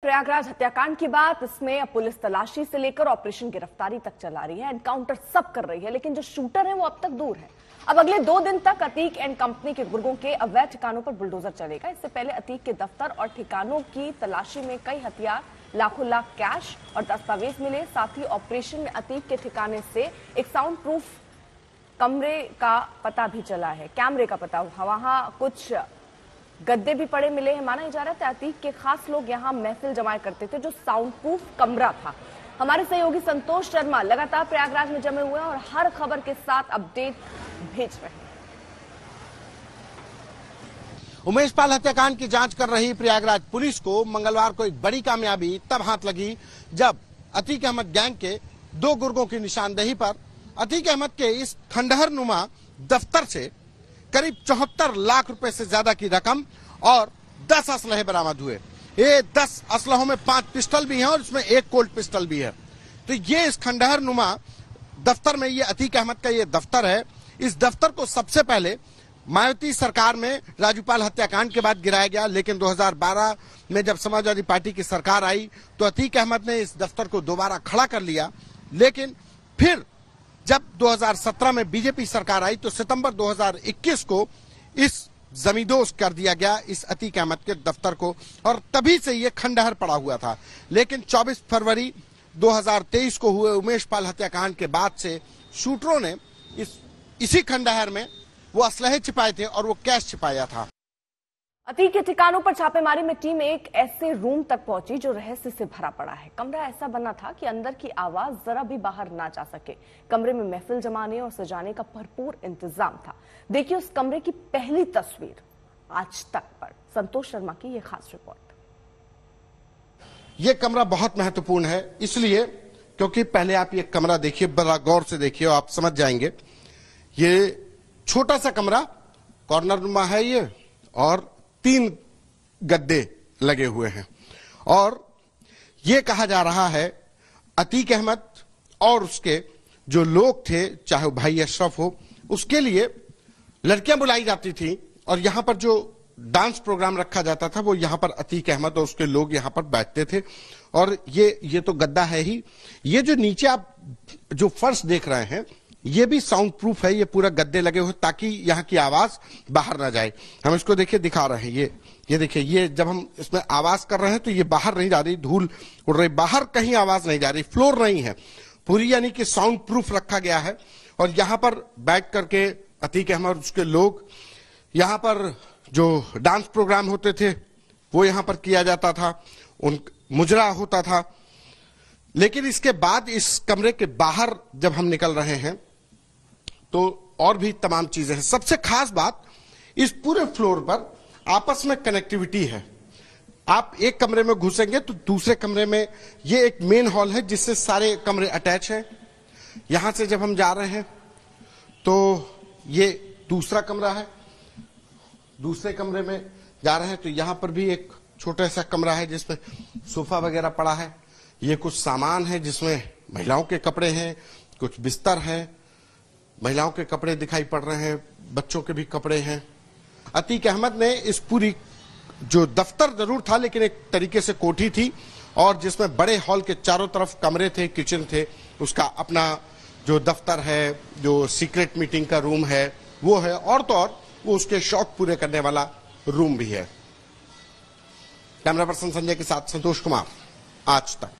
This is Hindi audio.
प्रयागराज हत्याकांड की बात, इसमें अब पुलिस तलाशी से लेकर ऑपरेशन गिरफ्तारी तक चला रही है, एनकाउंटर सब कर रही है, लेकिन जो शूटर है वो अब तक दूर है। अब अगले 2 दिन तक अतीक एंड कंपनी के गुर्गों के अवैध ठिकानों पर बुलडोजर चलेगा। इससे पहले अतीक के दफ्तर और ठिकानों की तलाशी में कई हथियार, लाखों लाख कैश और दस्तावेज मिले। साथ ही ऑपरेशन में अतीक के ठिकाने से एक साउंड प्रूफ कैमरे का पता भी चला है। वहां कुछ गद्दे भी पड़े मिले हैं। माना जा रहा था अतीक के खास लोग यहां महफिल जमाया करते थे, जो साउंड प्रूफ कमरा था। हमारे सहयोगी संतोष शर्मा लगातार प्रयागराज में जमे हुए हैं और हर खबर के साथ अपडेट भेज रहे हैं। उमेश पाल हत्याकांड की जांच कर रही प्रयागराज पुलिस को मंगलवार को एक बड़ी कामयाबी तब हाथ लगी जब अतीक अहमद गैंग के 2 गुर्गों की निशानदेही पर अतीक अहमद के इस खंडहर नुमा दफ्तर से करीब 74 लाख रुपए से ज्यादा की रकम और 10 असलहे बरामद हुए। ये 10 असलहों में 5 पिस्टल भी हैं और इसमें 1 कोल्ड पिस्टल भी है। तो ये इस खंडहर नुमा दफ्तर में, ये अतीक अहमद का ये दफ्तर है। इस दफ्तर को सबसे पहले मायावती सरकार में राजूपाल हत्याकांड के बाद गिराया गया, लेकिन 2012 में जब समाजवादी पार्टी की सरकार आई तो अतीक अहमद ने इस दफ्तर को दोबारा खड़ा कर लिया। लेकिन फिर जब 2017 में बीजेपी सरकार आई तो सितंबर 2021 को इस जमींदोज कर दिया गया इस अतीक अहमद के दफ्तर को, और तभी से ये खंडहर पड़ा हुआ था। लेकिन 24 फरवरी 2023 को हुए उमेश पाल हत्याकांड के बाद से शूटरों ने इसी खंडहर में वो असलहे छिपाए थे और वो कैश छिपाया था। अतीक के ठिकानों पर छापेमारी में टीम एक ऐसे रूम तक पहुंची जो रहस्य से भरा पड़ा है। कमरा ऐसा बना था कि अंदर की आवाज जरा भी बाहर ना जा सके। कमरे में महफिल जमाने और सजाने का भरपूर इंतजाम था। देखिए उस कमरे की पहली तस्वीर आज तक पर। संतोष शर्मा की यह खास रिपोर्ट। यह कमरा बहुत महत्वपूर्ण है इसलिए क्योंकि पहले आप ये कमरा देखिए, बड़ा गौर से देखिए, आप समझ जाएंगे। ये छोटा सा कमरा कॉर्नर नुमा है ये, और 3 गद्दे लगे हुए हैं। और ये कहा जा रहा है अतीक अहमद और उसके जो लोग थे, चाहे भाई अशरफ हो, उसके लिए लड़कियां बुलाई जाती थी और यहां पर जो डांस प्रोग्राम रखा जाता था वो यहां पर अतीक अहमद और उसके लोग यहां पर बैठते थे। और ये तो गद्दा है ही। ये जो नीचे आप जो फर्श देख रहे हैं ये भी साउंड प्रूफ है। ये पूरा गद्दे लगे हुए ताकि यहाँ की आवाज बाहर ना जाए। हम इसको देखिए दिखा रहे हैं। ये देखिए, ये जब हम इसमें आवाज कर रहे हैं तो ये बाहर नहीं जा रही, धूल उड़ रही, बाहर कहीं आवाज नहीं जा रही, फ्लोर नहीं है पूरी, यानी कि साउंड प्रूफ रखा गया है। और यहाँ पर बैठ करके अतीक अहमद और उसके लोग, यहाँ पर जो डांस प्रोग्राम होते थे वो यहाँ पर किया जाता था, मुजरा होता था। लेकिन इसके बाद इस कमरे के बाहर जब हम निकल रहे हैं तो और भी तमाम चीजें हैं। सबसे खास बात, इस पूरे फ्लोर पर आपस में कनेक्टिविटी है। आप एक कमरे में घुसेंगे तो दूसरे कमरे में, ये एक मेन हॉल है जिससे सारे कमरे अटैच हैं। यहां से जब हम जा रहे हैं तो ये दूसरा कमरा है, दूसरे कमरे में जा रहे हैं तो यहां पर भी एक छोटा सा कमरा है जिसमें सोफा वगैरह पड़ा है। ये कुछ सामान है जिसमें महिलाओं के कपड़े हैं, कुछ बिस्तर है, महिलाओं के कपड़े दिखाई पड़ रहे हैं, बच्चों के भी कपड़े हैं। अतीक अहमद ने इस पूरी, जो दफ्तर जरूर था लेकिन एक तरीके से कोठी थी, और जिसमें बड़े हॉल के चारों तरफ कमरे थे, किचन थे, उसका अपना जो दफ्तर है, जो सीक्रेट मीटिंग का रूम है वो है, और तो और वो उसके शौक पूरे करने वाला रूम भी है। कैमरा पर्सन संजय के साथ संतोष कुमार, आज तक।